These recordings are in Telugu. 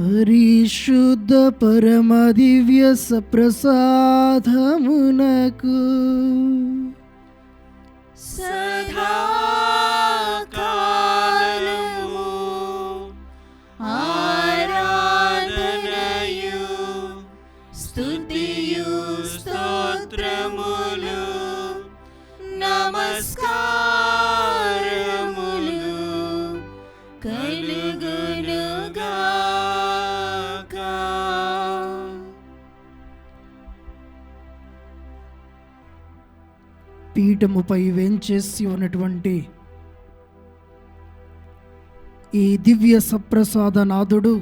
పరిశుద్ధ పరమ దివ్య సప్రసాదమునకు సదాకాలము ఆరాధనయు స్తుతియు స్తోత్రములు నమస్కారములు కలుగునుగాక. పీఠముపై వేంచేసి ఉన్నటువంటి ఈ దివ్య సప్రసాదనాథుడు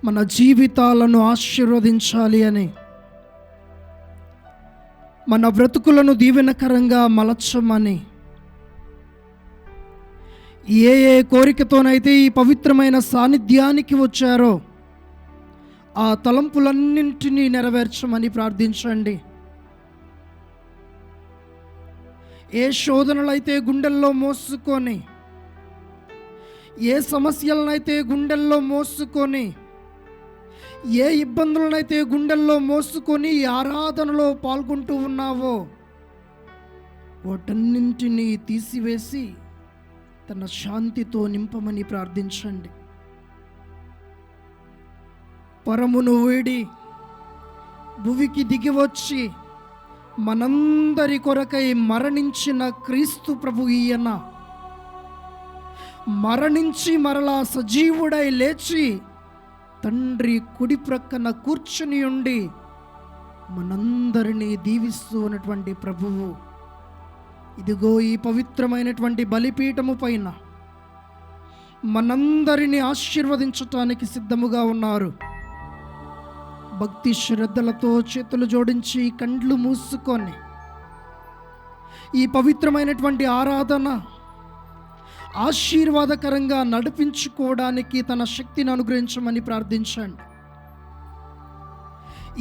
మన జీవితాలను ఆశీర్వదించాలి అని, మన బ్రతుకులను దీవెనకరంగా మలచమని, ఏ కోరికతోనైతే ఈ పవిత్రమైన సాన్నిధ్యానికి వచ్చారో ఆ తలంపులన్నింటినీ నెరవేర్చమని ప్రార్థించండి. ఏ శోధనలైతే గుండెల్లో మోసుకొని, ఏ సమస్యలనైతే గుండెల్లో మోసుకొని, ఏ ఇబ్బందులనైతే గుండెల్లో మోసుకొని ఈ ఆరాధనలో పాల్గొంటూ ఉన్నావో వాటన్నింటినీ తీసివేసి తన శాంతితో నింపమని ప్రార్థించండి. పరమును వీడి భువికి దిగివచ్చి మనందరి కొరకై మరణించిన క్రీస్తు ప్రభు ఈయన మరణించి మరలా సజీవుడై లేచి తండ్రి కుడి ప్రక్కన కూర్చుని ఉండి మనందరినీ దీవిస్తూ ఉన్నటువంటి ప్రభువు ఇదిగో ఈ పవిత్రమైనటువంటి బలిపీఠము పైన మనందరినీ ఆశీర్వదించటానికి సిద్ధముగా ఉన్నారు. భక్తి శ్రద్ధలతో చేతులు జోడించి కండ్లు మూసుకొని ఈ పవిత్రమైనటువంటి ఆరాధన ఆశీర్వాదకరంగా నడిపించుకోవడానికి తన శక్తిని అనుగ్రహించమని ప్రార్థించండి.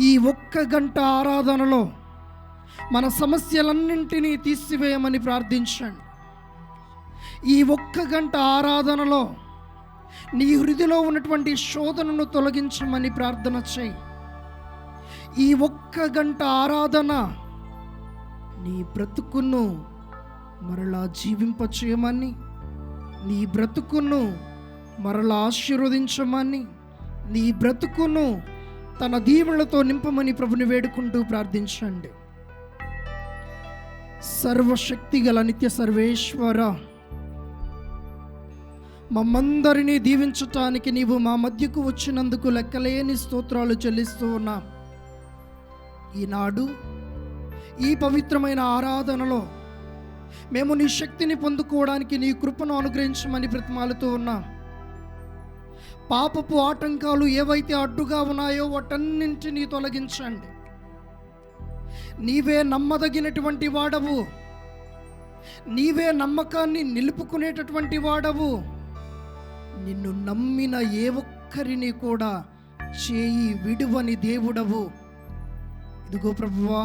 ఈ 1 గంట ఆరాధనలో మన సమస్యలన్నింటినీ తీసివేయమని ప్రార్థించండి. ఈ 1 గంట ఆరాధనలో నీ హృదయలో ఉన్నటువంటి శోధనను తొలగించమని ప్రార్థన చేయి. ఈ 1 గంట ఆరాధన నీ బ్రతుకును మరలా జీవింపచేయమని, నీ బ్రతుకును మరలా ఆశీర్వదించమని, నీ బ్రతుకును తన దీవెనలతో నింపమని ప్రభుని వేడుకుంటూ ప్రార్థించండి. సర్వశక్తి గల నిత్య సర్వేశ్వర, మమ్మందరినీ దీవించటానికి నీవు మా మధ్యకు వచ్చినందుకు లెక్కలేని స్తోత్రాలు చెల్లిస్తూ ఉన్నా. ఈనాడు ఈ పవిత్రమైన ఆరాధనలో మేము నీ శక్తిని పొందుకోవడానికి నీ కృపను అనుగ్రహించమని బ్రతిమాలుతూ ఉన్నాం. పాపపు ఆటంకాలు ఏవైతే అడ్డుగా ఉన్నాయో వాటన్నింటినీ తొలగించండి. నీవే నమ్మదగినటువంటి వాడవు, నీవే నమ్మకాన్ని నిలుపుకునేటటువంటి వాడవు. నిన్ను నమ్మిన ఏ ఒక్కరిని కూడా చేయి విడువని దేవుడవు. ఇదిగో ప్రభువా,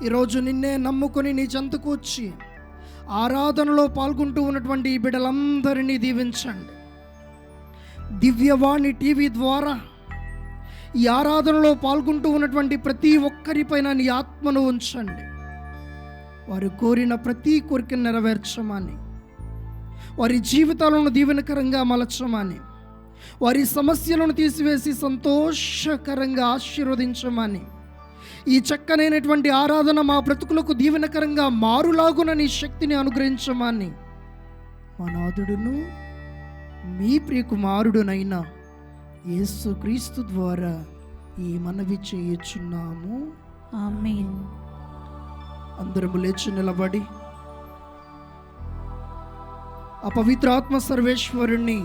ఈరోజు నిన్నే నమ్ముకొని నీ చెంతకు వచ్చి ఆరాధనలో పాల్గొంటూ ఉన్నటువంటి ఈ బిడ్డలందరినీ దీవించండి. దివ్యవాణి టీవీ ద్వారా ఈ ఆరాధనలో పాల్గొంటూ ఉన్నటువంటి ప్రతి ఒక్కరిపైన నీ ఆత్మను ఉంచండి. వారు కోరిన ప్రతి కోరికను నెరవేర్చమని, వారి జీవితాలను దీవెనకరంగా మలచమని, వారి సమస్యలను తీసివేసి సంతోషకరంగా ఆశీర్వదించమని, ఈ చక్కనైనటువంటి ఆరాధన మా బ్రతుకులకు దీవెనకరంగా మారులాగున నీ శక్తిని అనుగ్రహించమని మా నాథుడును మీ ప్రియకుమారుడునైన యేసుక్రీస్తు ద్వారా ఈ మనవి చేయుచున్నాము. ఆమేన్. అందరము లేచి నిలబడి ఆ పవిత్ర ఆత్మ సర్వేశ్వరుణ్ణి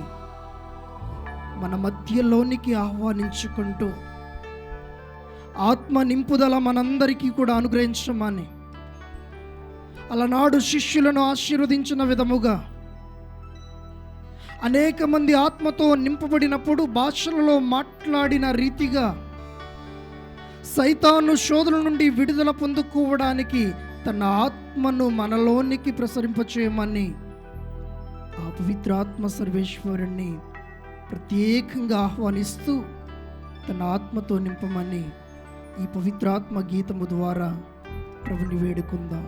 మన మధ్యలోనికి ఆహ్వానించుకుంటూ ఆత్మ నింపుదల మనందరికీ కూడా అనుగ్రహించమని, అలనాడు శిష్యులను ఆశీర్వదించిన విధముగా అనేక మంది ఆత్మతో నింపబడినప్పుడు భాషలలో మాట్లాడిన రీతిగా సైతాను శోధన నుండి విడుదల పొందుకోవడానికి తన ఆత్మను మనలోనికి ప్రసరింపచేయమని ఆ పవిత్ర ఆత్మ సర్వేశ్వరుణ్ణి ప్రత్యేకంగా ఆహ్వానిస్తూ తన ఆత్మతో నింపమని ఈ పవిత్రాత్మ గీతము ద్వారా ప్రభుని వేడుకుందాం.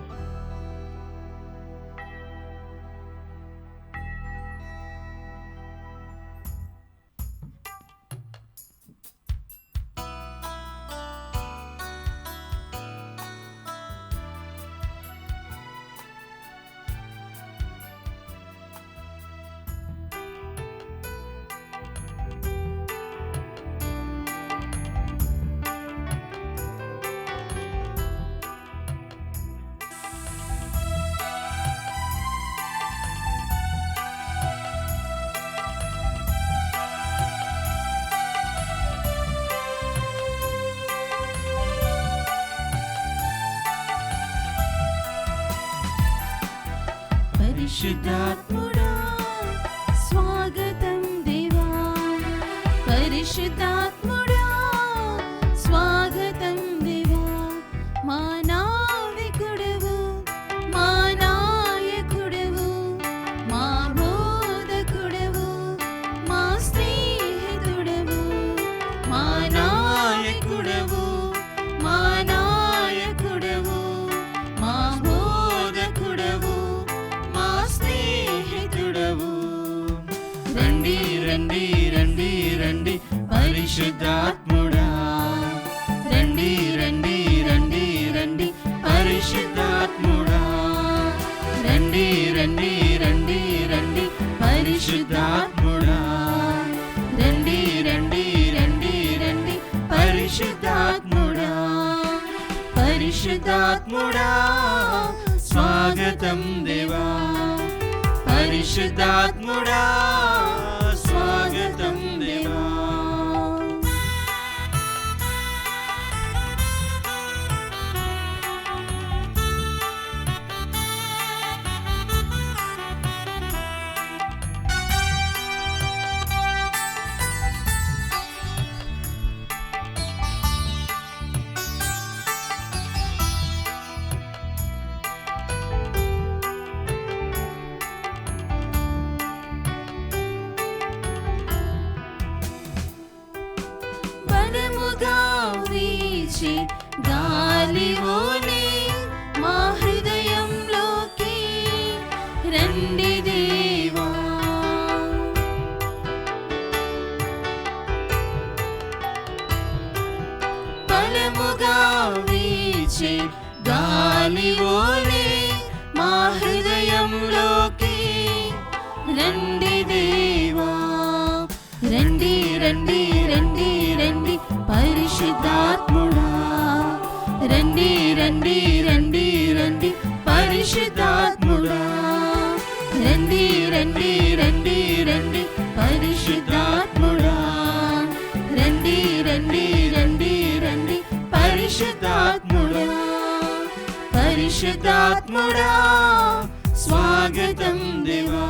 పరిశుద్ధాత్ముడా స్వాగతం దేవా, పరిశుద్ధాత్ముడా స్వాగతం దేవా, మా నావికుడవు, మా నాయకుడవు, మా బోధకుడవు, మా స్నేహితుడవు, మా నాయకుడవు, మా నాయకుడవు, మా బోధకుడవు, మా స్నేహితుడవు. రండి రండి రండి రండి పరిశుద్ధాత్ముడా, రండి రండి రండి రండి పరిశుద్ధాత్ముడా, రండి రండి రండి రండి పరిశుద్ధాత్ముడా, రండి రండి రండి రండి పరిశుద్ధాత్ముడా. పరిశుద్ధాత్ముడా స్వాగతం దేవా, పరిశుద్ధాత్ముడా స్వాగతం దేవా. బలముగా వీచే గాలివోలే మా హృదయంలోకి రండి దేవా, బలముగా వీచే గాలివోలే మా హృదయంలోకి రండి దేవా, రండి రండి రండి రండి పరిశుద్ధాత్ముడా, రండి రండి రండి రండి పరిశుద్ధాత్ముడా, రండి రండి రండి రండి పరిశుద్ధాత్ముడా, రండి రండి రండి రండి పరిశుద్ధాత్ముడా. పరిశుద్ధాత్ముడా స్వాగతం దేవా,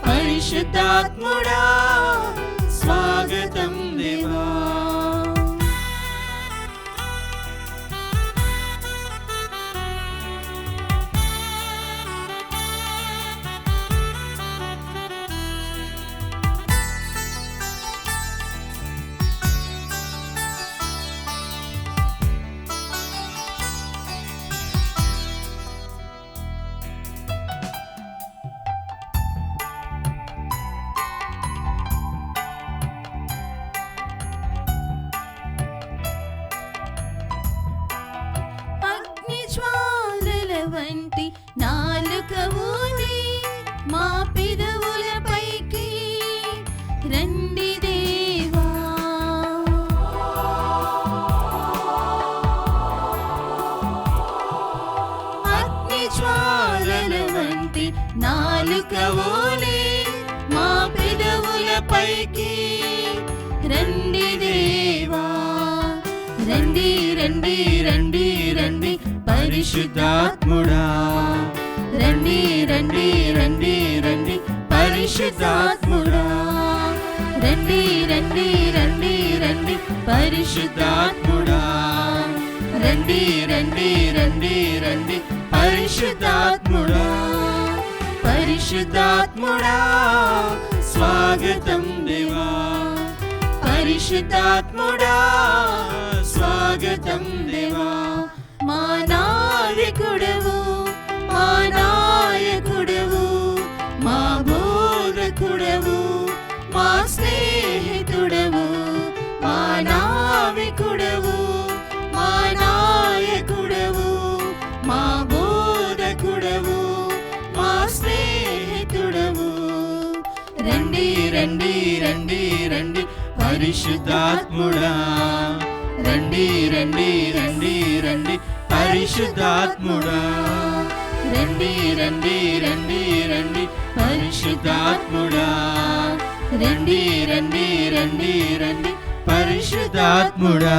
పరిశుద్ధాత్ముడా స్వాగతం దేవా. అగ్నిజ్వాలల వంటి నాలుకవుని మా పెదవులపైకి రండి దేవా, అగ్నిజ్వాలల వంటి నాలుకవుని మా పెదవులపైకి రండి దేవా, రండి రండి రండి రండి పరిశుద్ధాత్ముడా, రండి రండి రండి రండి పరిశుద్ధాత్ముడా, రండి రండి రండి రండి పరిశుద్ధాత్ముడా, రండి రండి రండి రండి పరిశుద్ధాత్ముడా. పరిశుద్ధాత్ముడా స్వాగతం దేవా, పరిశుద్ధాత్ముడా స్వాగతం దేవా. మా నావికుడవు, మా నాయకుడవు, మా బోధకుడవు, మా స్నేహితుడవు, మా నావికుడవు, మా నాయకుడవు, మా బోధకుడవు, మా స్నేహితుడవు. రండి రండి రండి రండి పరిశుద్ధాత్ముడా, రండి రండి రండి రండి పరిశుద్ధాత్ముడా, రండి రండి రండి రండి పరిశుద్ధాత్ముడా, రండి రండి రండి రండి పరిశుద్ధాత్ముడా,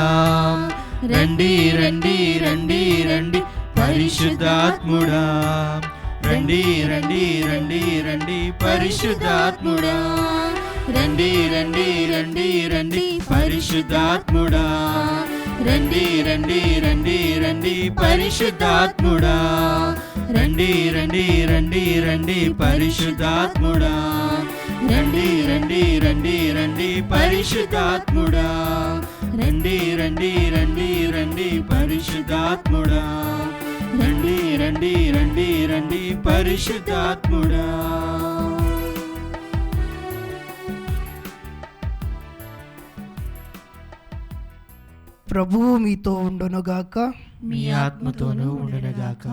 రండి రండి రండి రండి పరిశుద్ధాత్ముడా, రండి రండి రండి రండి పరిశుద్ధాత్ముడా, రండి రండి రండి రండి పరిశుద్ధాత్ముడా, రండి రండి రండి రండి పరిశుద్ధాత్ముడా, రండి రండి రండి రండి పరిశుద్ధాత్ముడా, రండి రండి రండి రండి పరిశుద్ధాత్ముడా, రండి రండి రండి రండి పరిశుద్ధాత్ముడా, రండి రండి రండి రండి పరిశుద్ధాత్ముడా. ప్రభువు మీతో ఉండునుగాక. మీ ఆత్మతోనూ ఉండునుగాక.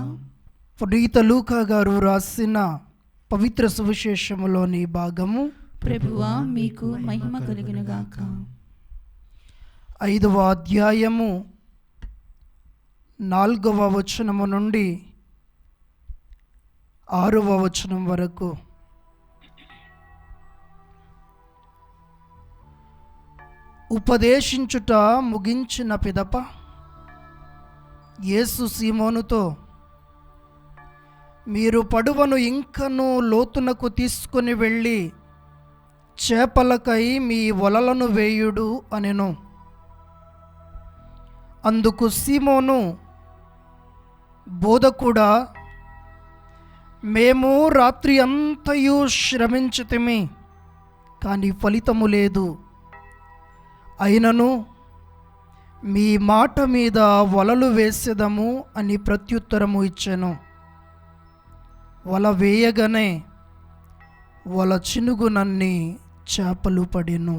పునీత లూకా గారు రాసిన పవిత్ర సువిశేషములోని భాగము. ప్రభువా మీకు మహిమ కలుగునుగాక. 5వ అధ్యాయము 4వ వచనము నుండి 6వ వచనం వరకు. ఉపదేశించుట ముగించిన పిదప యేసు సీమోనుతో, మీరు పడవను ఇంకను లోతునకు తీసుకొని వెళ్ళి చేపలకై మీ వలలను వేయుడు అనెను. అందుకు సీమోను, బోధకుడా, మేము రాత్రి అంతయు శ్రమించితిమి, కానీ ఫలితము లేదు. అయినను మీ మాట మీద వలలు వేసెదము అని ప్రత్యుత్తరము ఇచ్చెను. వల వేయగానే వల చినుగునన్ని చేపలు పడెను.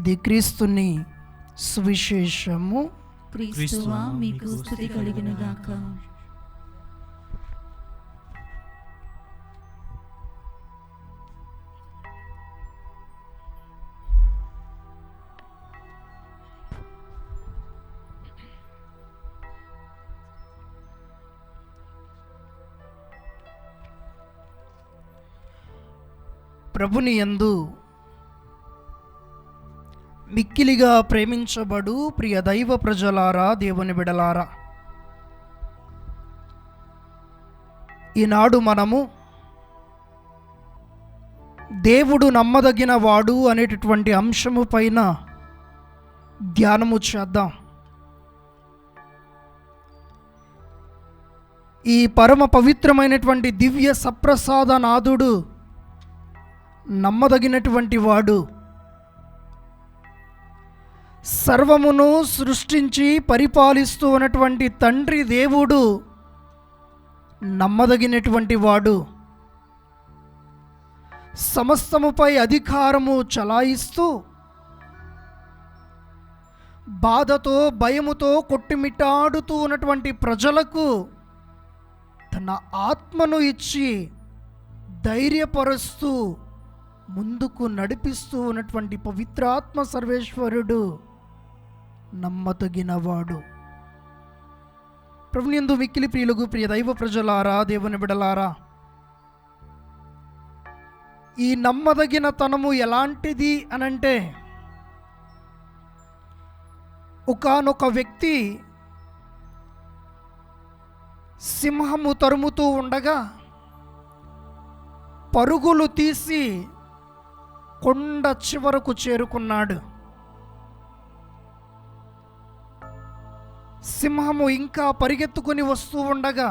ఇది క్రీస్తుని సువిశేషము. క్రీస్తువా మీకు స్తుతి కలుగునుగాక. ప్రభుని యందు మిక్కిలిగా ప్రేమించబడు ప్రియ దైవ ప్రజలారా, దేవుని బిడలారా, ఈనాడు మనము దేవుడు నమ్మదగిన వాడు అనేటటువంటి అంశము పైన ధ్యానము చేద్దాం. ఈ పరమ పవిత్రమైనటువంటి దివ్య సప్రసాద నాథుడు నమ్మదగినటువంటి వాడు. సర్వమును సృష్టించి పరిపాలిస్తూ ఉన్నటువంటి తండ్రి దేవుడు నమ్మదగినటువంటి వాడు. సమస్తముపై అధికారము చలాయిస్తూ బాధతో భయముతో కొట్టుమిట్టాడుతూ ఉన్నటువంటి ప్రజలకు తన ఆత్మను ఇచ్చి ధైర్యపరుస్తూ ముందుకు నడిపిస్తూ ఉన్నటువంటి పవిత్రాత్మ సర్వేశ్వరుడు నమ్మదగినవాడు. ప్రభునందు మిక్కిలి ప్రియులకు ప్రియ దైవ ప్రజలారా, దేవుని బిడలారా, ఈ నమ్మదగిన తనము ఎలాంటిది అనంటే, ఒకానొక వ్యక్తి సింహము తరుముతూ ఉండగా పరుగులు తీసి కొండ చివరకు చేరుకున్నాడు. సింహము ఇంకా పరిగెత్తుకుని వస్తూ ఉండగా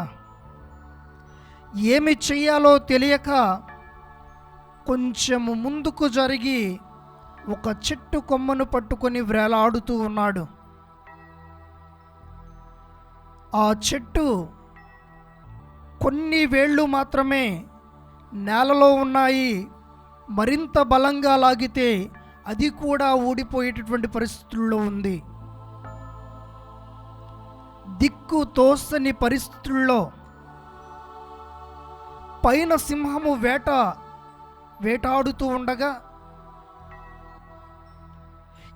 ఏమి చెయ్యాలో తెలియక కొంచెము ముందుకు జరిగి ఒక చెట్టు కొమ్మను పట్టుకొని వేలాడుతూ ఉన్నాడు. ఆ చెట్టు కొన్ని వేళ్ళు మాత్రమే నేలలో ఉన్నాయి. మరింత బలంగా లాగితే అది కూడా ఊడిపోయేటటువంటి పరిస్థితుల్లో ఉంది. దిక్కు తోసని పరిస్థితుల్లో పైన సింహము వేటాడుతూ ఉండగా,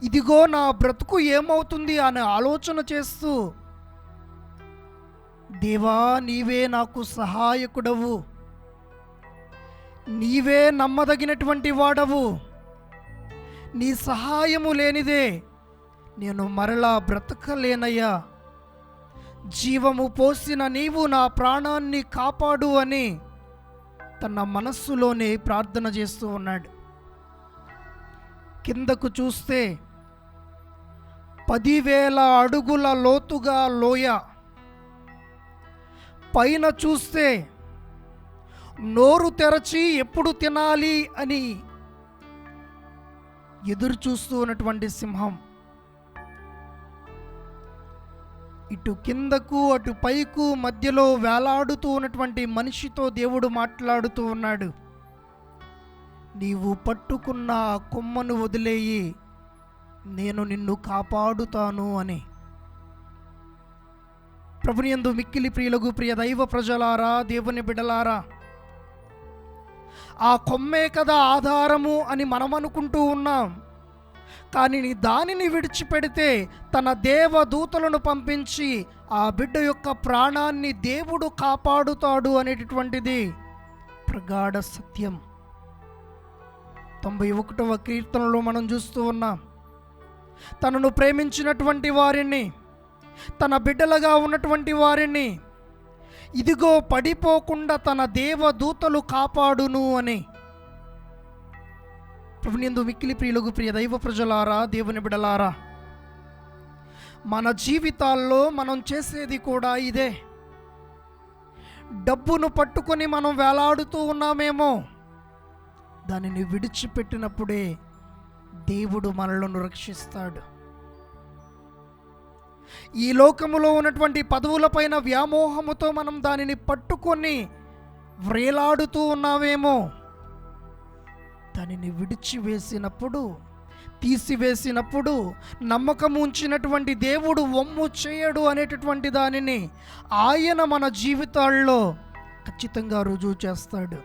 ఇదిగో నా బ్రతుకు ఏమవుతుంది అనే ఆలోచన చేస్తూ, దేవా నీవే నాకు సహాయకుడవు, నీవే నమ్మదగినటువంటి వాడవు, నీ సహాయము లేనిదే నేను మరలా బ్రతకలేనయ్యా, జీవము పోసిన నీవు నా ప్రాణాన్ని కాపాడు అని తన మనస్సులోనే ప్రార్థన చేస్తూ ఉన్నాడు. కిందకు చూస్తే 10,000 అడుగుల లోతుగా లోయ, పైన చూస్తే నోరు తెరచి ఎప్పుడు తినాలి అని ఎదురు చూస్తూ ఉన్నటువంటి సింహం. ఇటు కిందకు అటు పైకు మధ్యలో వేలాడుతూ ఉన్నటువంటి మనిషితో దేవుడు మాట్లాడుతూ ఉన్నాడు. నీవు పట్టుకున్న కొమ్మను వదిలేయి, నేను నిన్ను కాపాడుతాను అని. ప్రభునియందు మిక్కిలి ప్రియులకు ప్రియ దైవ ప్రజలారా, దేవుని బిడ్డలారా, ఆ కొమ్మే కదా ఆధారము అని మనం అనుకుంటూ ఉన్నాం. కానీ దానిని విడిచిపెడితే తన దేవదూతలను పంపించి ఆ బిడ్డ యొక్క ప్రాణాన్ని దేవుడు కాపాడుతాడు అనేటటువంటిది ప్రగాఢ సత్యం. 91వ కీర్తనలో మనం చూస్తూ ఉన్నాం, తనను ప్రేమించినటువంటి వారిని, తన బిడ్డలుగా ఉన్నటువంటి వారిని ఇదిగో పడిపోకుండా తన దేవదూతలు కాపాడును అని. ప్రభునియందు మిక్కిలి ప్రియులకు ప్రియ దైవ ప్రజలారా, దేవుని బిడ్డలారా, మన జీవితాల్లో మనం చేసేది కూడా ఇదే. డబ్బును పట్టుకొని మనం వేలాడుతూ ఉన్నామేమో, దానిని విడిచిపెట్టినప్పుడే దేవుడు మనలను రక్షిస్తాడు. ఈ లోకములో ఉన్నటువంటి పదవులపైన వ్యామోహముతో మనం దానిని పట్టుకొని వ్రేలాడుతూ ఉన్నామేమో, దానిని తీసివేసినప్పుడు నమ్మకం ఉంచినటువంటి దేవుడు వమ్ము చేయడు అనేటటువంటి దానిని ఆయన మన జీవితాల్లో ఖచ్చితంగా రుజువు చేస్తాడు.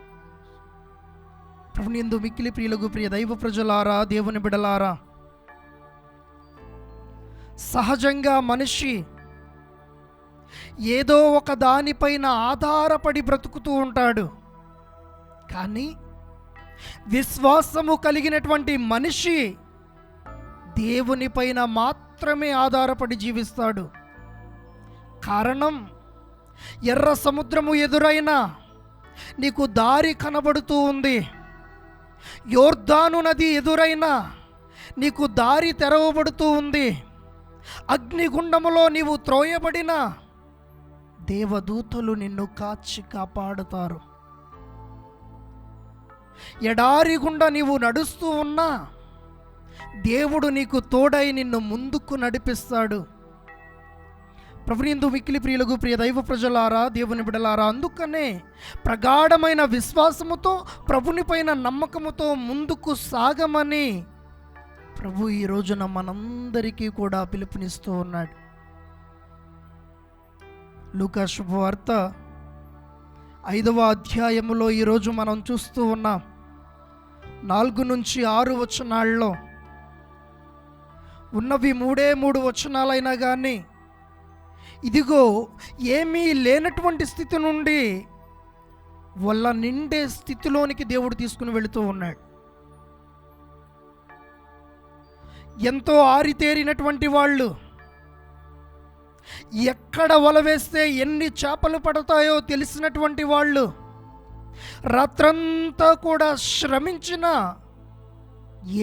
ప్రభునియందు మిక్కిలి ప్రియులకు ప్రియ దైవ ప్రజలారా, దేవుని బిడలారా, సహజంగా మనిషి ఏదో ఒక దానిపైన ఆధారపడి బ్రతుకుతూ ఉంటాడు. కానీ విశ్వాసము కలిగినటువంటి మనిషి దేవునిపైన మాత్రమే ఆధారపడి జీవిస్తాడు. కారణం, ఎర్ర సముద్రము ఎదురైనా నీకు దారి కనబడుతూ ఉంది, యోర్దాను నది ఎదురైనా నీకు దారి తెరవబడుతూ ఉంది, అగ్నిగుండములో నీవు త్రోయబడినా దేవదూతలు నిన్ను కాచి కాపాడుతారు. ఎడారి గుండా నీవు నడుస్తూ ఉన్నా దేవుడు నీకు తోడై నిన్ను ముందుకు నడిపిస్తాడు. ప్రభునియందు మిక్కిలి ప్రియులకు ప్రియ దైవ ప్రజలారా, దేవుని బిడలారా, అందుకనే ప్రగాఢమైన విశ్వాసముతో ప్రభునిపైన నమ్మకముతో ముందుకు సాగమని ప్రభు ఈ రోజున మనందరికీ కూడా పిలుపునిస్తూ ఉన్నాడు. లూకా శుభవార్త 5వ అధ్యాయములో ఈరోజు మనం చూస్తూ ఉన్నాం. 4 నుంచి 6 వచనాల్లో ఉన్నవి 3 వచనాలైనా కానీ ఇదిగో ఏమీ లేనటువంటి స్థితి నుండి వల్ల నిండే స్థితిలోనికి దేవుడు తీసుకుని వెళుతూ ఉన్నాడు. ఎంతో ఆరితేరినటువంటి వాళ్ళు, ఎక్కడ వల వేస్తే ఎన్ని చేపలు పడతాయో తెలిసినటువంటి వాళ్ళు, రాత్రంతా కూడా శ్రమించినా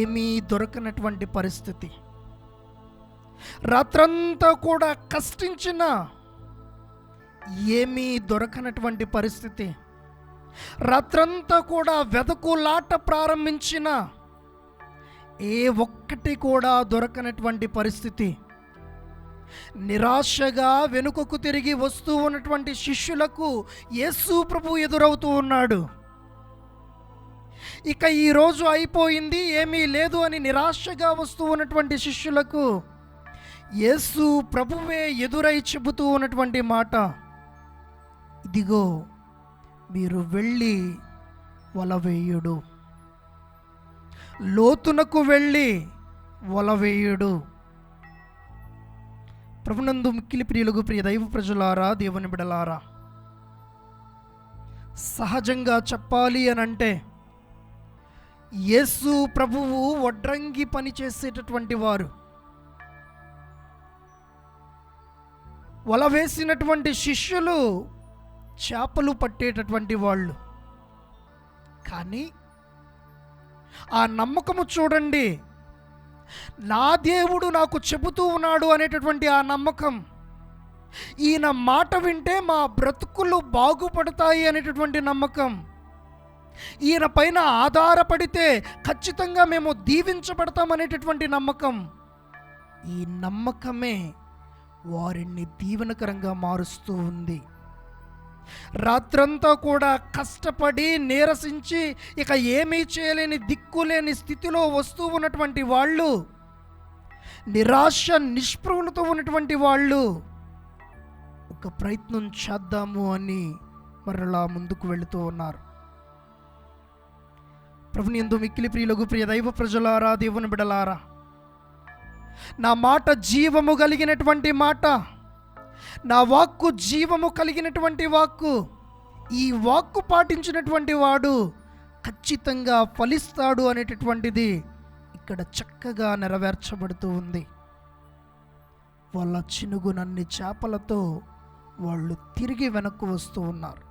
ఏమీ దొరకనటువంటి పరిస్థితి, రాత్రంతా కూడా కష్టించినా ఏమీ దొరకనటువంటి పరిస్థితి. రాత్రంతా కూడా వెదకులాట ప్రారంభించిన ఏ ఒక్కటి కూడా దొరకనటువంటి పరిస్థితి. నిరాశగా వెనుకకు తిరిగి వస్తూ ఉన్నటువంటి శిష్యులకు యేసు ప్రభు ఎదురవుతూ ఉన్నాడు. ఇక ఈరోజు అయిపోయింది, ఏమీ లేదు అని నిరాశగా వస్తూ ఉన్నటువంటి శిష్యులకు యేసు ప్రభువే ఎదురై చెబుతూ ఉన్నటువంటి మాట, ఇదిగో మీరు వెళ్ళి వల వేయుడు, లోతునకు వెళ్ళి వల వేయుడు. ప్రభునందు మిక్కిలి ప్రియులకు ప్రియ దైవ ప్రజలారా, దేవుని బిడలారా, సహజంగా చెప్పాలి అని అంటే యేసు ప్రభువు వడ్రంగి పని చేసేటటువంటి వారు. వల వేసినటువంటి శిష్యులు చేపలు పట్టేటటువంటి వాళ్ళు. కానీ ఆ నమ్మకము చూడండి, నా దేవుడు నాకు చెబుతూ ఉన్నాడు అనేటటువంటి ఆ నమ్మకం, ఈయన మాట వింటే మా బ్రతుకులు బాగుపడతాయి అనేటటువంటి నమ్మకం, ఈయన పైన ఆధారపడితే ఖచ్చితంగా మేము దీవించబడతామనేటటువంటి నమ్మకం, ఈ నమ్మకమే వారిని దీవెనకరంగా మారుస్తూ ఉంది. రాత్రంతా కూడా కష్టపడి నీరసించి ఇక ఏమీ చేయలేని దిక్కులేని స్థితిలో వస్తూ ఉన్నటువంటి వాళ్ళు, నిరాశ నిస్పృహలతో ఉన్నటువంటి వాళ్ళు ఒక ప్రయత్నం చేద్దాము అని మరలా ముందుకు వెళుతూ ఉన్నారు. ప్రభునందు మిక్కిలి ప్రియులకు ప్రియ దైవ ప్రజలారా, దేవుని బిడలారా, నా మాట జీవము కలిగినటువంటి మాట, నా వాక్కు జీవము కలిగినటువంటి వాక్కు. ఈ వాక్కు పాటించినటువంటి వాడు ఖచ్చితంగా ఫలిస్తాడు అనేటటువంటిది ఇక్కడ చక్కగా నెరవేర్చబడుతూ ఉంది. వాళ్ళ చినుగునన్ని చేపలతో వాళ్ళు తిరిగి వెనక్కు వస్తూ ఉన్నారు.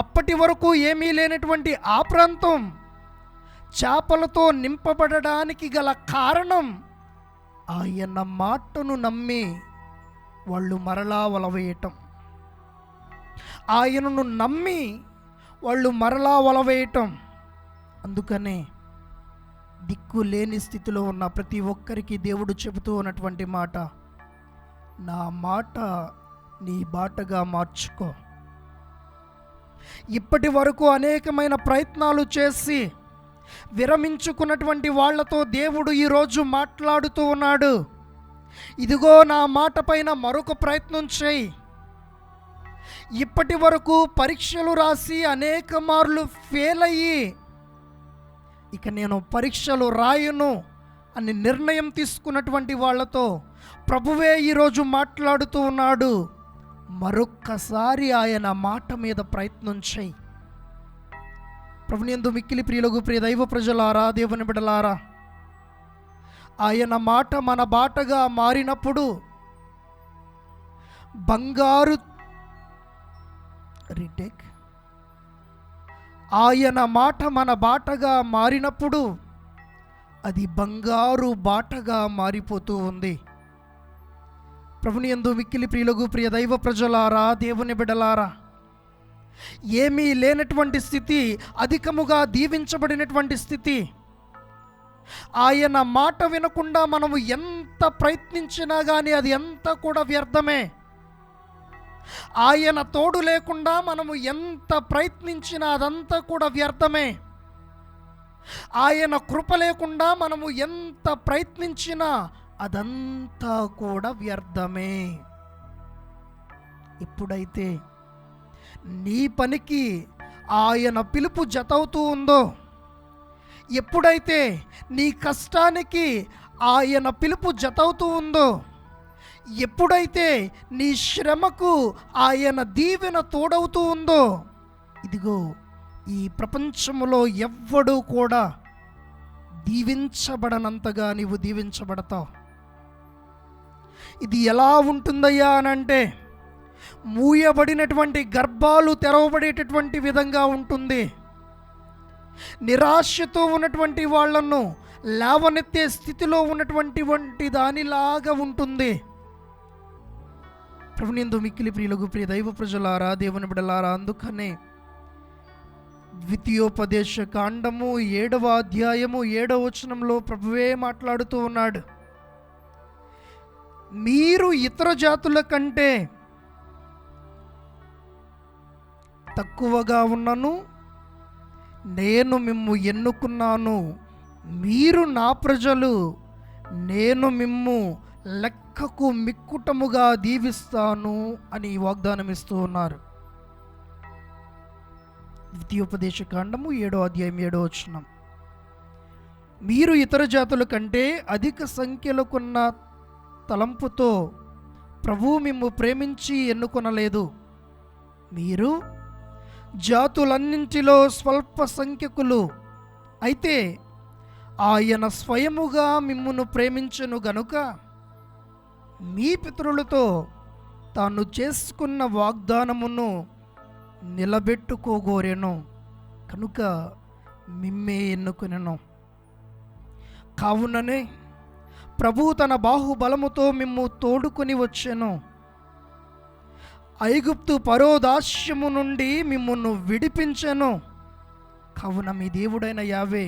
అప్పటి వరకు ఏమీ లేనటువంటి ఆ ప్రాంతం చేపలతో నింపబడడానికి గల కారణం ఆయన మాటను నమ్మి వాళ్ళు మరలా వల వేయటం, ఆయనను నమ్మి వాళ్ళు మరలా వల వేయటం. అందుకనే దిక్కు లేని స్థితిలో ఉన్న ప్రతి ఒక్కరికి దేవుడు చెబుతూ ఉన్నటువంటి మాట, నా మాట నీ బాటగా మార్చుకో. ఇప్పటి వరకు అనేకమైన ప్రయత్నాలు చేసి విరమించుకున్నటువంటి వాళ్లతో దేవుడు ఈరోజు మాట్లాడుతూ ఉన్నాడు, ఇదిగో నా మాట పైన మరొక ప్రయత్నం చేయి. ఇప్పటి వరకు పరీక్షలు రాసి అనేక మార్లు ఫెయిల్ అయ్యి ఇక నేను పరీక్షలు రాయను అని నిర్ణయం తీసుకున్నటువంటి వాళ్ళతో ప్రభువే ఈరోజు మాట్లాడుతూ ఉన్నాడు, మరొక్కసారి ఆయన మాట మీద ప్రయత్నం చేయి. ప్రభునందు మిక్కిలి ప్రియులకు ప్రియ దైవ ప్రజలారా, దేవుని బిడలారా, ఆయన మాట మన బాటగా మారినప్పుడు బంగారు రీటేక్ ఆయన మాట మన బాటగా మారినప్పుడు అది బంగారు బాటగా మారిపోతూ ఉంది. ప్రభునియందు మిక్కిలి ప్రియులకు ప్రియ దైవ ప్రజలారా, దేవుని బిడలారా, ఏమీ లేనటువంటి స్థితి అధికముగా దీవించబడినటువంటి స్థితి. ఆయన మాట వినకుండా మనము ఎంత ప్రయత్నించినా కానీ అది ఎంత కూడా వ్యర్థమే. ఆయన తోడు లేకుండా మనము ఎంత ప్రయత్నించినా అదంతా కూడా వ్యర్థమే. ఆయన కృప లేకుండా మనము ఎంత ప్రయత్నించినా అదంతా కూడా వ్యర్థమే. ఇప్పుడైతే నీ పనికి ఆయన పిలుపు జతవుతూ ఉందో, ఎప్పుడైతే నీ కష్టానికి ఆయన పిలుపు జతవుతూ ఉందో, ఎప్పుడైతే నీ శ్రమకు ఆయన దీవెన తోడవుతూ ఉందో, ఇదిగో ఈ ప్రపంచములో ఎవ్వడూ కూడా దీవించబడనంతగా నీవు దీవించబడతావు. ఇది ఎలా ఉంటుందయ్యా అనంటే, మూయబడినటువంటి గర్భాలు తెరవబడేటటువంటి విధంగా ఉంటుంది. నిరాశతో ఉన్నటువంటి వాళ్లను లేవనెత్తే స్థితిలో ఉన్నటువంటి దానిలాగా ఉంటుంది. ప్రభునందు మిక్కిలి ప్రియులకు ప్రియ దైవ ప్రజలారా, దేవుని బిడలారా, అందుకనే ద్వితీయోపదేశ కాండము 7వ అధ్యాయము 7వ వచనంలో ప్రభువే మాట్లాడుతూ ఉన్నాడు. మీరు ఇతర జాతుల కంటే తక్కువగా ఉన్నను నేను మిమ్ము ఎన్నుకున్నాను, మీరు నా ప్రజలు, నేను మిమ్ము లెక్కకు మిక్కుటముగా దీవిస్తాను అని వాగ్దానం ఇస్తూ ఉన్నారు. ద్వితీయోపదేశ కాండము 7వ అధ్యాయం 7వ వచనం. మీరు ఇతర జాతుల కంటే అధిక సంఖ్యలో కొన్న తలంపుతో ప్రభువు మిమ్ము ప్రేమించి ఎన్నుకొనలేదు. మీరు జాతులన్నింటిలో స్వల్ప సంఖ్యకులు, అయితే ఆయన స్వయముగా మిమ్మును ప్రేమించెను గనుక మీ పితరులతో తాను చేసుకున్న వాగ్దానమును నిలబెట్టుకోగోరెను కనుక మిమ్మే ఎన్నుకొనెను. కావుననే ప్రభువు తన బాహుబలముతో మిమ్ము తోడుకొని వచ్చెను. ఐగుప్తు ఫరో దాస్యము నుండి మిమ్మును విడిపించెను. కావున మీ దేవుడైన యావే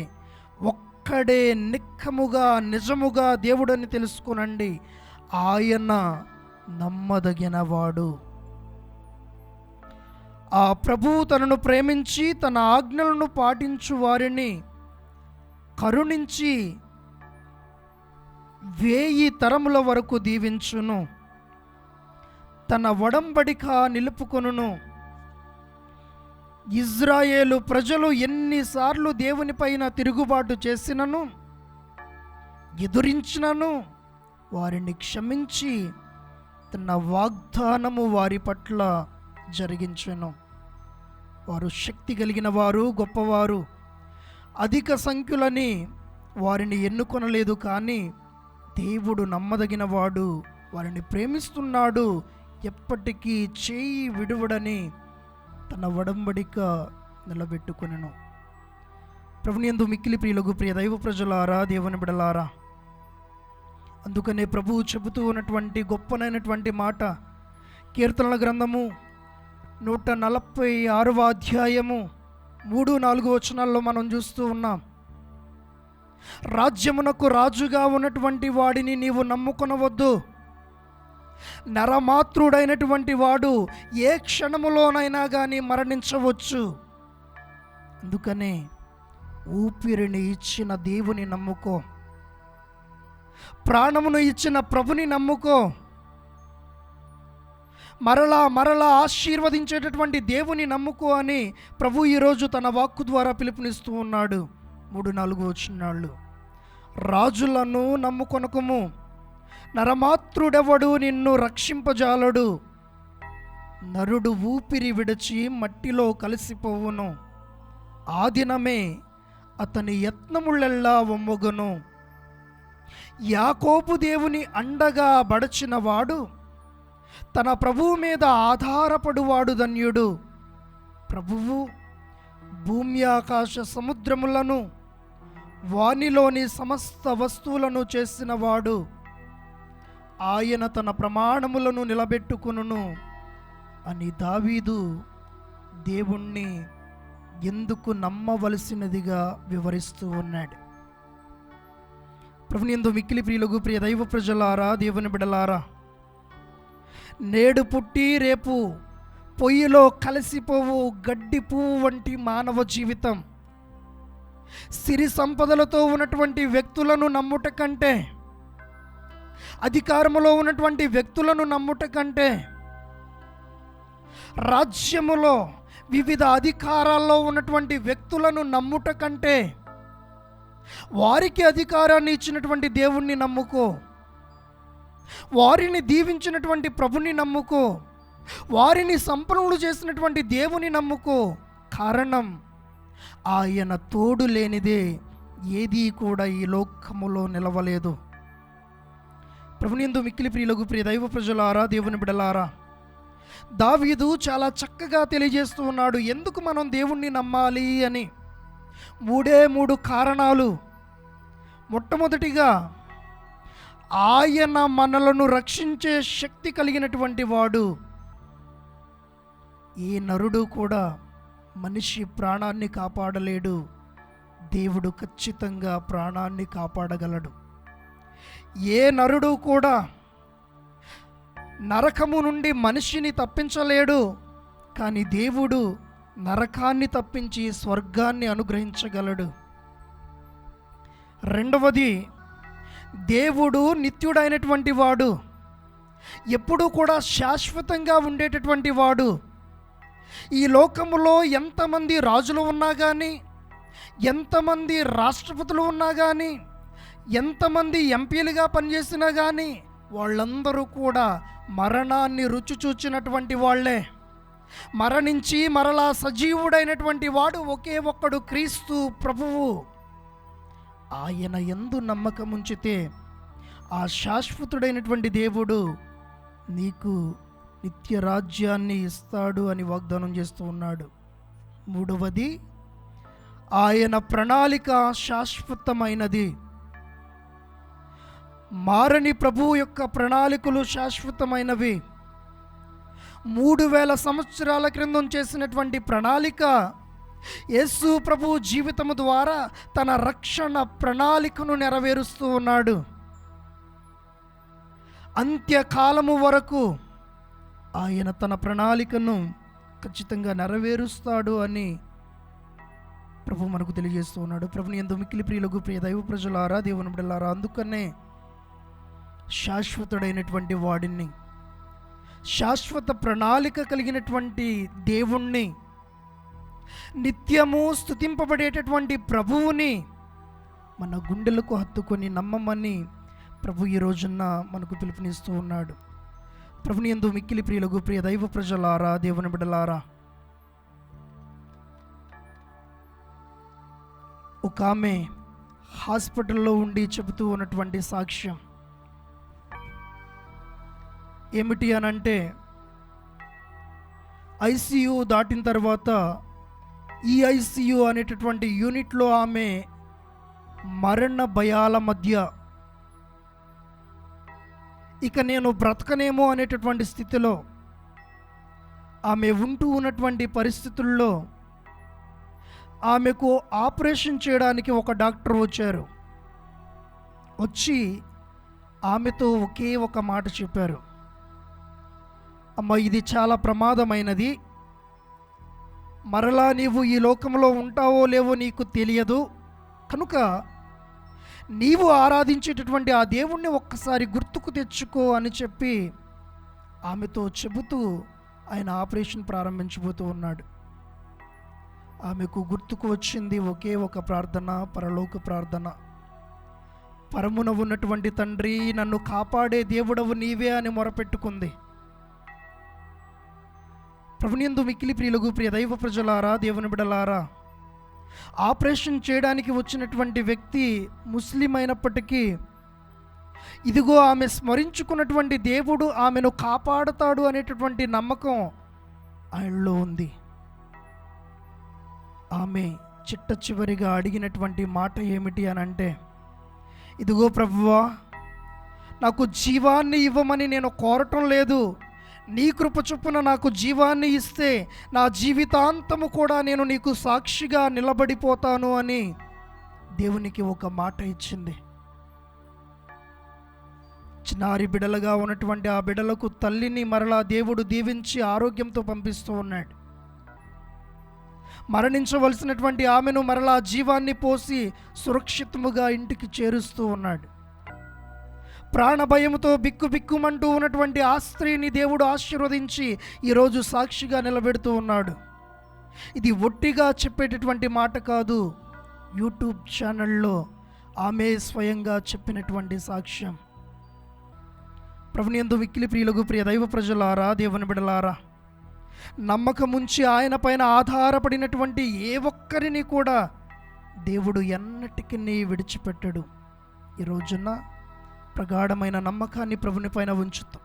ఒక్కడే నిక్కముగా నిజముగా దేవుడని తెలుసుకొనండి. ఆయన నమ్మదగినవాడు. ఆ ప్రభువు తనను ప్రేమించి తన ఆజ్ఞలను పాటించు వారిని కరుణించి 1000 తరముల వరకు దీవించును. తన ఒడంబడిక నిలుపుకొనును. ఇజ్రాయేలు ప్రజలు ఎన్నిసార్లు దేవునిపైన తిరుగుబాటు చేసినను ఎదురించినను వారిని క్షమించి తన వాగ్దానము వారి పట్ల జరిగించెను. వారు శక్తి కలిగిన వారు, గొప్పవారు, అధిక సంఖ్యులని వారిని ఎన్నుకొనలేదు. కానీ దేవుడు నమ్మదగినవాడు, వారిని ప్రేమిస్తున్నాడు, ఎప్పటికీ చేయి విడువడని తన ఒడంబడిక నిలబెట్టుకొనెను. ప్రభునియందు మిక్కిలి ప్రియులకు ప్రియ దైవ ప్రజలారా, దేవుని బిడలారా, అందుకనే ప్రభువు చెబుతూ ఉన్నటువంటి గొప్పనైనటువంటి మాట కీర్తనల గ్రంథము 146వ అధ్యాయము 3-4 వచనాల్లో మనం చూస్తూ ఉన్నాం. రాజ్యమునకు రాజుగా ఉన్నటువంటి వాడిని నీవు నమ్ముకొనవద్దు. నరమాత్రుడైనటువంటి వాడు ఏ క్షణములోనైనా కానీ మరణించవచ్చు. అందుకనే ఊపిరిని ఇచ్చిన దేవుని నమ్ముకో, ప్రాణమును ఇచ్చిన ప్రభుని నమ్ముకో, మరలా మరలా ఆశీర్వదించేటటువంటి దేవుని నమ్ముకో అని ప్రభు ఈరోజు తన వాక్కు ద్వారా పిలుపునిస్తూ ఉన్నాడు. 3-4 వచనాలు. రాజులను నమ్ముకొనకుము, నరమాత్రుడెవడు నిన్ను రక్షింపజాలడు. నరుడు ఊపిరి విడిచి మట్టిలో కలిసిపోవును, ఆ దినమే అతని యత్నములెల్లా వమ్మొగును. యాకోబు దేవుని అండగా బడచినవాడు, తన ప్రభువు మీద ఆధారపడువాడు ధన్యుడు. ప్రభువు భూమి ఆకాశ సముద్రములను వానిలోని సమస్త వస్తువులను చేసినవాడు. ఆయన తన ప్రమాణములను నిలబెట్టుకొనును అని దావీదు దేవుణ్ణి ఎందుకు నమ్మవలసినదిగా వివరిస్తూ ఉన్నాడు. ప్రభునియందు మిక్కిలి ప్రియులకు ప్రియ దైవ ప్రజలారా, దేవుని బిడలారా, నేడు పుట్టి రేపు పొయ్యిలో కలిసిపోవు గడ్డి పువ్వు వంటి మానవ జీవితం సిరి సంపదలతో ఉన్నటువంటి వ్యక్తులను నమ్ముట కంటే, అధికారములో ఉన్నటువంటి వ్యక్తులను నమ్ముట కంటే, రాజ్యములో వివిధ అధికారాల్లో ఉన్నటువంటి వ్యక్తులను నమ్ముట కంటే, వారికి అధికారాన్ని ఇచ్చినటువంటి దేవుణ్ణి నమ్ముకో, వారిని దీవించినటువంటి ప్రభుని నమ్ముకో, వారిని సంపన్నులు చేసినటువంటి దేవుని నమ్ముకో. కారణం ఆయన తోడు లేనిదే ఏదీ కూడా ఈ లోకములో నిలవలేదు. ప్రభునియందు మిక్కిలి ప్రియులకు ప్రియ దైవ ప్రజలారా, దేవుని బిడలారా, దావీదు చాలా చక్కగా తెలియజేస్తూ ఉన్నాడు ఎందుకు మనం దేవుణ్ణి నమ్మాలి అని. 3 కారణాలు. మొట్టమొదటిగా, ఆయన మనలను రక్షించే శక్తి కలిగినటువంటి వాడు. ఏ నరుడు కూడా మనిషి ప్రాణాన్ని కాపాడలేడు, దేవుడు ఖచ్చితంగా ప్రాణాన్ని కాపాడగలడు. ఏ నరుడు కూడా నరకము నుండి మనిషిని తప్పించలేడు, కానీ దేవుడు నరకాన్ని తప్పించి స్వర్గాన్ని అనుగ్రహించగలడు. రెండవది, దేవుడు నిత్యుడైనటువంటి వాడు, ఎప్పుడూ కూడా శాశ్వతంగా ఉండేటటువంటి వాడు. ఈ లోకములో ఎంతమంది రాజులు ఉన్నా కానీ, ఎంతమంది రాష్ట్రపతులు ఉన్నా కానీ, ఎంతమంది ఎంపీలుగా పనిచేసినా కానీ వాళ్ళందరూ కూడా మరణాన్ని రుచి చూచినటువంటి వాళ్ళే. మరణించి మరలా సజీవుడైనటువంటి వాడు ఒకే ఒక్కడు, క్రీస్తు ప్రభువు. ఆయన యందు నమ్మకం ఉంచితే ఆ శాశ్వతుడైనటువంటి దేవుడు నీకు నిత్య రాజ్యాన్ని ఇస్తాడు అని వాగ్దానం చేస్తూ ఉన్నాడు. మూడవది, ఆయన ప్రణాళిక శాశ్వతమైనది. మారని ప్రభువు యొక్క ప్రణాళికలు శాశ్వతమైనవి. 3000 సంవత్సరాల క్రిందం చేసినటువంటి ప్రణాళిక యేసు ప్రభువు జీవితము ద్వారా తన రక్షణ ప్రణాళికను నెరవేరుస్తూ ఉన్నాడు. అంత్యకాలము వరకు ఆయన తన ప్రణాళికను ఖచ్చితంగా నెరవేరుస్తాడు అని ప్రభు మనకు తెలియజేస్తూ ఉన్నాడు. ప్రభుని యందు మిక్కిలి ప్రియులకు, ప్రియ దైవ ప్రజలారా, దేవుని బిడ్డలారా, అందుకనే శాశ్వతుడైనటువంటి వాడిని, శాశ్వత ప్రణాళిక కలిగినటువంటి దేవుణ్ణి, నిత్యము స్తుతింపబడేటటువంటి ప్రభువుని మన గుండెలకు హత్తుకొని నమ్మమని ప్రభు ఈ రోజున మనకు పిలుపునిస్తూ ఉన్నాడు. ప్రభుని యందు మిక్కిలి ప్రియులకు, ప్రియ దైవ ప్రజలారా, దేవుని బిడ్డలారా, ఒక ఆమె హాస్పిటల్లో ఉండి చెబుతూ ఉన్నటువంటి సాక్ష్యం ఏమిటి అనంటే, ఐసీయూ దాటిన తర్వాత ఈఐసీయూ అనేటటువంటి యూనిట్లో ఆమె మరణ భయాల మధ్య ఇక నేను బ్రతకనేమో అనేటటువంటి స్థితిలో ఆమె ఉంటూ ఉన్నటువంటి పరిస్థితుల్లో ఆమెకు ఆపరేషన్ చేయడానికి ఒక డాక్టర్ వచ్చారు. వచ్చి ఆమెతో ఒకే ఒక మాట చెప్పారు, అమ్మ, ఇది చాలా ప్రమాదమైనది, మరలా నీవు ఈ లోకంలో ఉంటావో లేవో నీకు తెలియదు, కనుక నీవు ఆరాధించేటటువంటి ఆ దేవుణ్ణి ఒక్కసారి గుర్తుకు తెచ్చుకో అని చెప్పి ఆమెతో చెబుతూ ఆయన ఆపరేషన్ ప్రారంభించబోతూ ఉన్నాడు. ఆమెకు గుర్తుకు వచ్చింది ఒకే ఒక ప్రార్థన, పరలోక ప్రార్థన. పరమున ఉన్నటువంటి తండ్రి, నన్ను కాపాడే దేవుడవు నీవే అని మొరపెట్టుకుంది. ప్రభునియందు మిక్కిలి ప్రియులకు, ప్రియ దైవ ప్రజలారా, దేవుని బిడలారా, ఆపరేషన్ చేయడానికి వచ్చినటువంటి వ్యక్తి ముస్లిం అయినప్పటికీ ఇదిగో ఆమె స్మరించుకున్నటువంటి దేవుడు ఆమెను కాపాడుతాడు అనేటటువంటి నమ్మకం ఆయనలో ఉంది. ఆమె చిట్ట చివరిగా అడిగినటువంటి మాట ఏమిటి అని అంటే, ఇదిగో ప్రభువా, నాకు జీవాన్ని ఇవ్వమని నేను కోరటం లేదు, నీ కృప చొప్పున నాకు జీవాన్ని ఇస్తే నా జీవితాంతము కూడా నేను నీకు సాక్షిగా నిలబడిపోతాను అని దేవునికి ఒక మాట ఇచ్చింది. చిన్నారి బిడలుగా ఉన్నటువంటి ఆ బిడలకు తల్లిని మరలా దేవుడు దీవించి ఆరోగ్యంతో పంపిస్తూ ఉన్నాడు. మరణించవలసినటువంటి ఆమెను మరలా జీవాన్ని పోసి సురక్షితముగా ఇంటికి చేరుస్తూ ఉన్నాడు. ప్రాణభయముతో బిక్కుబిక్కుమంటూ ఉన్నటువంటి ఆ స్త్రీని దేవుడు ఆశీర్వదించి ఈరోజు సాక్షిగా నిలబెడుతూ ఉన్నాడు. ఇది ఒట్టిగా చెప్పేటటువంటి మాట కాదు, యూట్యూబ్ ఛానల్లో ఆమె స్వయంగా చెప్పినటువంటి సాక్ష్యం. ప్రభునియందు మిక్కిలి ప్రియులకు, ప్రియ దైవ ప్రజలారా, దేవుని బిడలారా, నమ్మకముంచి ఆయన పైన ఆధారపడినటువంటి ఏ ఒక్కరిని కూడా దేవుడు ఎన్నటికీ విడిచిపెట్టడు. ఈ రోజున ప్రగాఢమైన నమ్మకాన్ని ప్రభుని పైన ఉంచుతాం.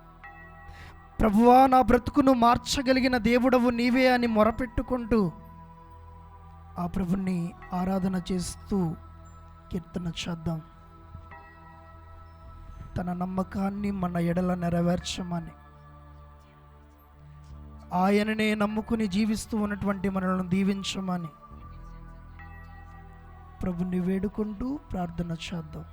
ప్రభువా, నా బ్రతుకును మార్చగలిగిన దేవుడవు నీవే అని మొరపెట్టుకుంటూ ఆ ప్రభుని ఆరాధన చేస్తూ కీర్తన చేద్దాం. తన నమ్మకాన్ని మన ఎడల నెరవేర్చమని ఆయననే నమ్ముకుని జీవిస్తూ ఉన్నటువంటి మనల్ని దీవించమని ప్రభుని వేడుకుంటూ ప్రార్థన చేద్దాం.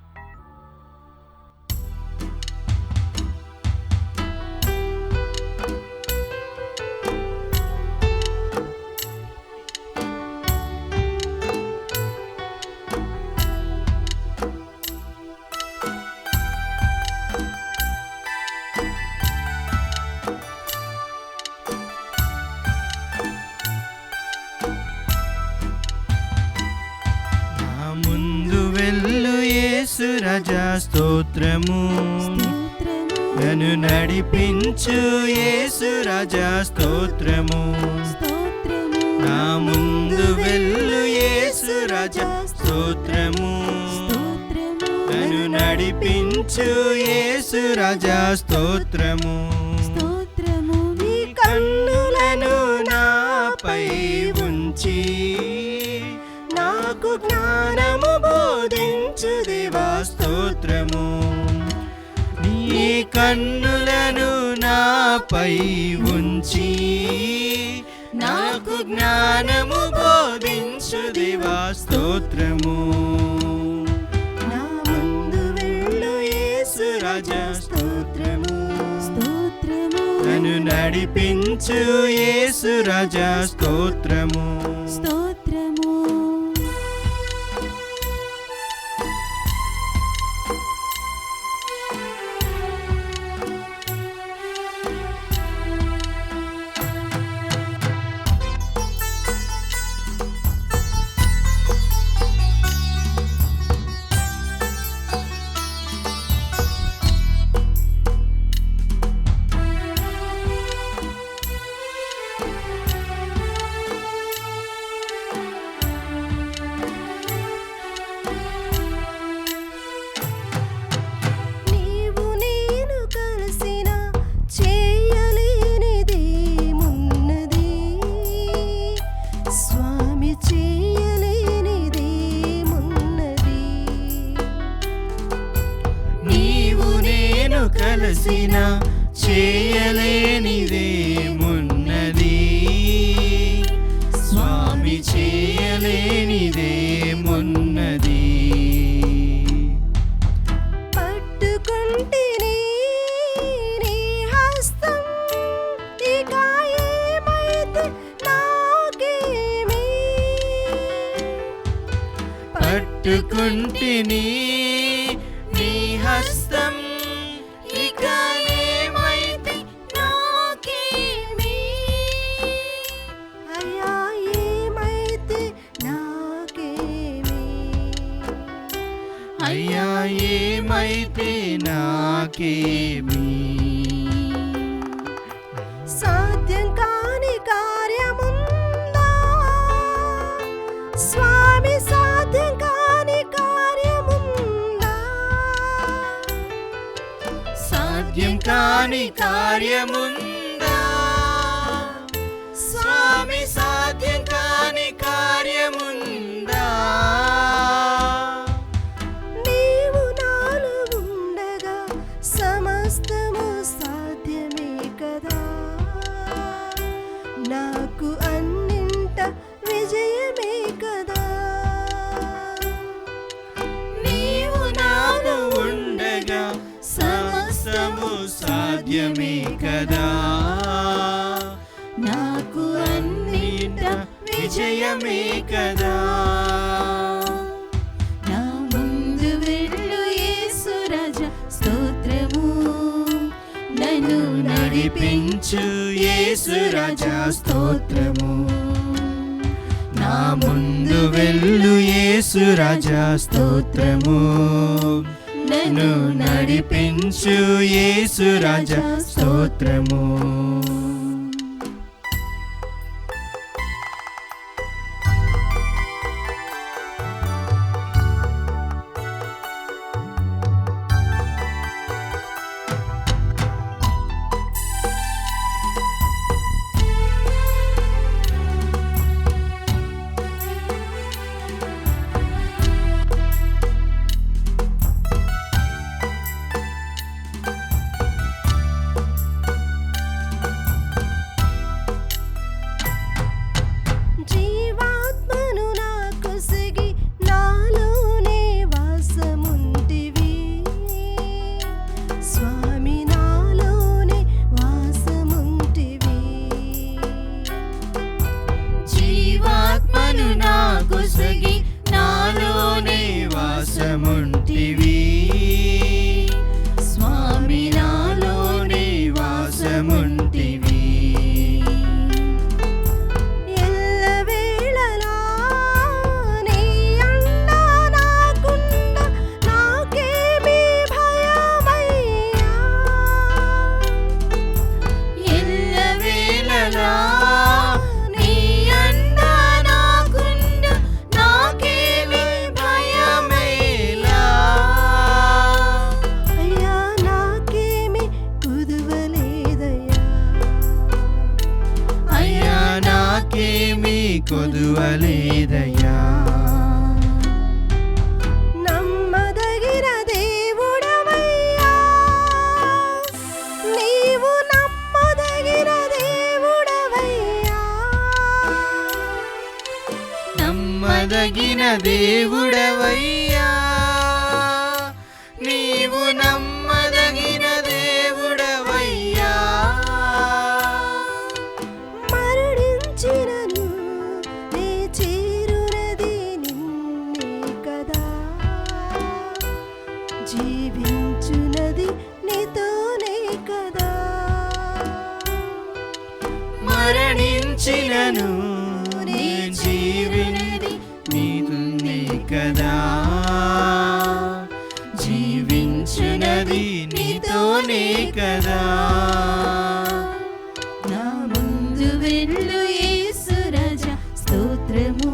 యేసు రాజా స్తోత్రము, నన్ను నడిపించు యేసు రాజా స్తోత్రము, నా ముందు వెళ్ళు యేసు రాజా స్తోత్రము, నన్ను నడిపించు యేసు రాజా స్తోత్రము, నీ కన్నులను నాపై ఉంచి నాకు జ్ఞానము బోధించు దేవా స్తోత్రము, నీ కన్నులను నాపై ఉంచి నాకు జ్ఞానము బోధించు దేవా స్తోత్రము, నా ముందు వెళ్ళు యేసు రాజా స్తోత్రము, నన్ను నడిపించు యేసు రాజా స్తోత్రము. కలిసిన చేయలేనిదేమున్నది, స్వామి చేయలేనిదేమున్నది, పట్టుకుంటిని నీ హస్తం ఇక ఏమైతే నాకేమి, పట్టుకుంటిని నీ హస్తం ఇక ఏమైతే నాకేమి, అయ్యా ఏమైతే నాకేమి, అయ్యా ఏమైతే నాకేమి, సాధ్యం కాని కార్యముందా స్వామి, సాధ్యం కాని కార్యముందా, సాధ్యం కాని కార్యముందా స్వామి, సాధ్యం కాని కార్యముందా, నీవు నాలో ఉండగా సమస్తము సాధ్యమే కదా, నాకు అన్నింట విజయమే కదా, నీవు నాలో ఉండగా సమస్తము సాధ్యమే కదా, నాకు అన్నింట విజయమే కదా, నా ముందు వెళ్ళు యేసు రాజా స్తోత్రము, నన్ను నడిపించు యేసు రాజా స్తోత్రము, నా ముందు వెళ్ళు యేసు రాజా స్తోత్రము, నన్ను నడిపించు యేసు రాజా స్తోత్రము. విడువలేదయ్యా. నమ్మదగిన దేవుడవయ్యా, నీవు నమ్మదగిన దేవుడవయ్యా. నమ్మదగిన దేవుడవయ్యా, నీవు నమ్మదగిన దేవుడవయ్యా. మరణించినను నీ చేరునది నిన్నే కదా, జీవించునది నీతోనే కదా. మరణించినను నీ జీవినది నీతోనే కదా, జీవించునది నీతోనే కదా. నా ముందు వెళ్ళు యేసు రాజా స్తోత్రము,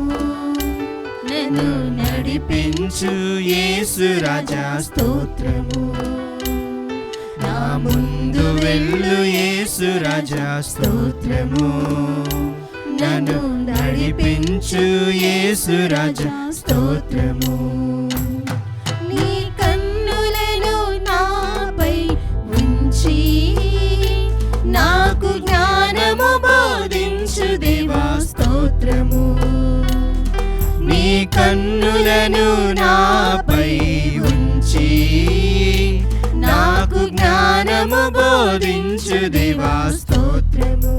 నన్ను నడిపించు యేసు రాజా స్తోత్రము. నా ముందు వెళ్ళు యేసు రాజా స్తోత్రము, నన్ను నడిపించు యేసు రాజా స్తోత్రము. నీ కన్నులను నాపై ఉంచి నాకు జ్ఞానము బోధించు దేవా స్తోత్రము. నీ కన్నులను నాపై ఉంచి నాకు జ్ఞానము బోధించు దేవా స్తోత్రము.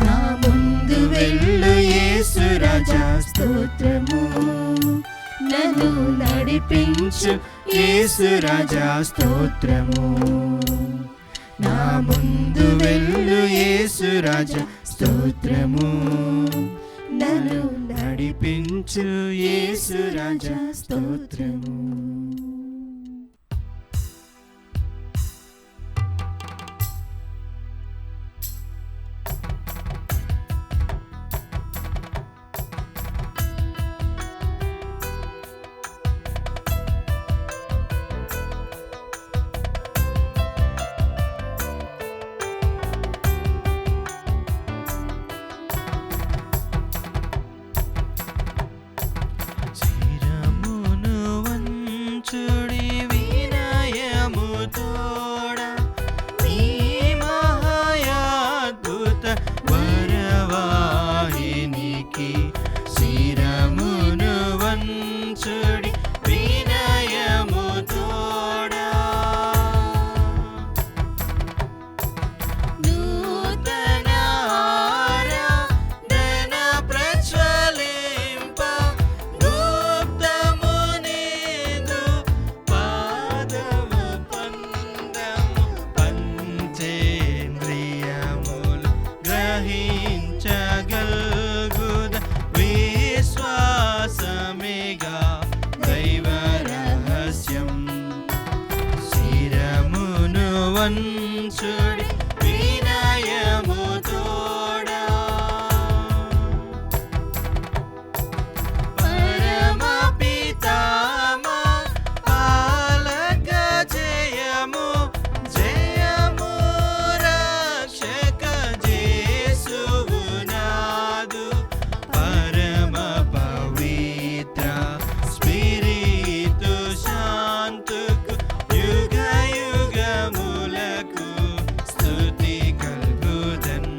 నా ముందు వెళ్ళు యేసు రాజా స్తోత్రము, నన్ను నడిపించు యేసు రాజా స్తోత్రము. నా ముందు వెళ్ళు యేసు రాజా స్తోత్రము, నన్ను నడిపించు యేసు రాజా స్తోత్రము. శిరమును వంచుడి వినయము తోడ, నీ మహాయాద్భుత వరవాహినికి. శిరమును వంచుడి వినయము తోడ, నూతన ఆరాధన ప్రజ్వలింప, గుప్తము నీదు పాదము పందము. పంచేంద్రియములు గ్రహించగల్గుద విశ్వాసమేగా దైవ రహస్యం. శిరమును వంచుడి వినయము తోడ, పరమ పితామా పాలక జయము, జయము రక్షక జేసువు నాదు. పరమ పవిత్ర స్పిరితు శాంతుకు యుగ యుగములకు స్తుతి కల్గుదన్.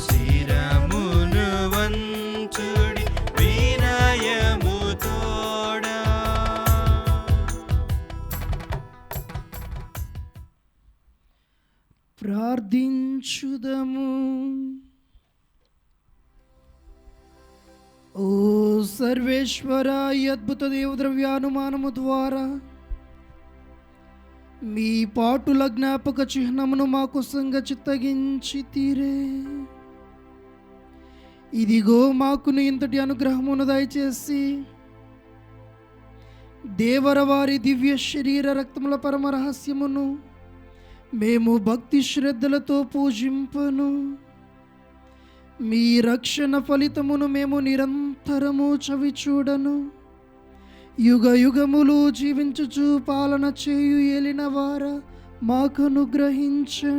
శిరమును వంచుడి వినయము తోడ. ప్రార్థించుదము. ఓ సర్వేశ్వర, ఈ అద్భుత దేవద్రవ్యానుమానము ద్వారా మీ పాటుల జ్ఞాపక చిహ్నమును మాకు సంగచిత్తగించి తీరే. ఇదిగో మాకును ఇంతటి అనుగ్రహమును దయచేసి దేవర వారి దివ్య శరీర రక్తముల పరమ రహస్యమును మేము భక్తి శ్రద్ధలతో పూజింపను. మీ రక్షణ ఫలితమును మేము నిరంతరము చవిచూడను. యుగ యుగములు జీవించుచు పాలన చేయు ఏలిన వార మాకనుగ్రహించండి.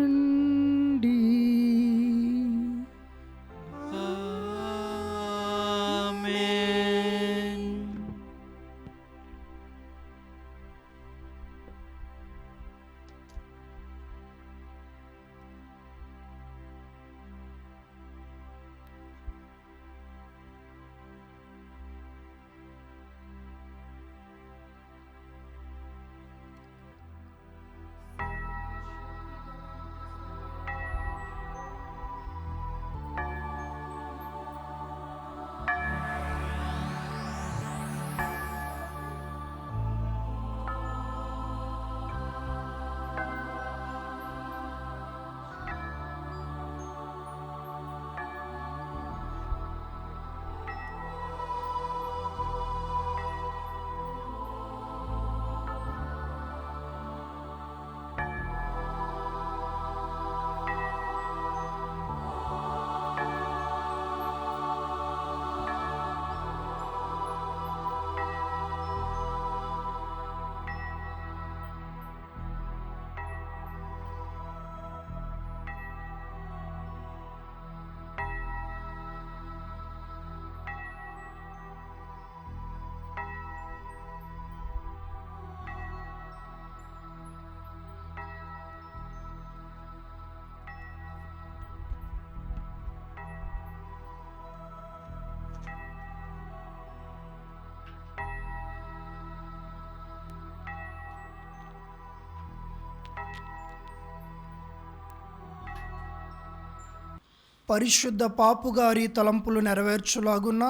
పరిశుద్ధ పాపు గారి తలంపులు నెరవేర్చులాగున్న,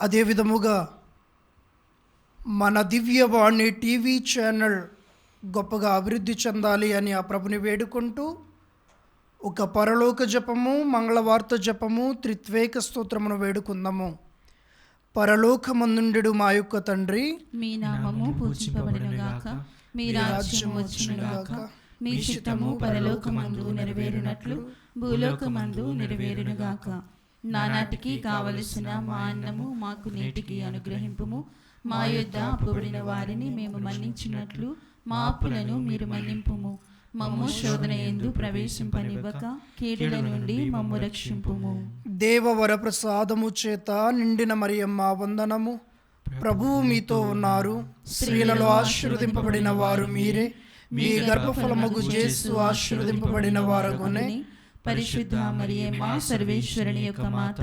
అదే విధముగా మన దివ్యవాణి టీవీ ఛానల్ గొప్పగా అభివృద్ధి చెందాలి అని ఆ ప్రభుని వేడుకుంటూ ఒక పరలోక జపము, మంగళవార్త జపము, త్రిత్వేక స్తోత్రమును వేడుకుందాము. పరలోకమందుండెడు మా యొక్క తండ్రి, మీ నామము పూజింపబడునుగాక, మీ రాజ్యం వచ్చునుగాక, మీ చిత్తము పరలోకమందు నెరవేరునట్లు భూలోకమందు నెరవేరునుగాక. నానాటికి కావలసిన మా అన్నము మాకు నేటికి అనుగ్రహింపుము. మా యొద్ద అప్పుబడిన వారిని మేము మన్నించినట్లు మా అప్పులను మీరు మన్నింపుము. మమ్ము శోధన యందు ప్రవేశింపనివ్వక కీడుల నుండి మమ్ము రక్షింపుము. దేవవర ప్రసాదము చేత నిండిన మరియమ్మ వందనము. ప్రభువు మీతో ఉన్నారు, స్త్రీలలో ఆశీర్వదింపబడిన వారు మీరే, మీ గర్భఫలమగు యేసు ఆశీర్వదింపబడిన వారగునే. పరిశుద్ధ మరియమ్మ సర్వేశ్వరుని యొక్క మాత,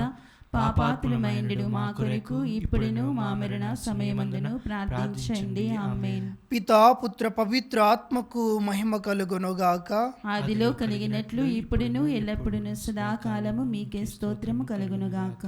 పాపాత్ములమైండు మా కొరకు ఇప్పుడును మా మరణ సమయమందును ప్రార్థించండి. ఆమేన్. పితా పుత్ర పవిత్ర ఆత్మకు మహిమ కలుగునుగాక. ఆదిలో కలిగినట్లు ఇప్పుడును ఎల్లప్పుడును సదాకాలము మీకే స్తోత్రము కలుగునుగాక.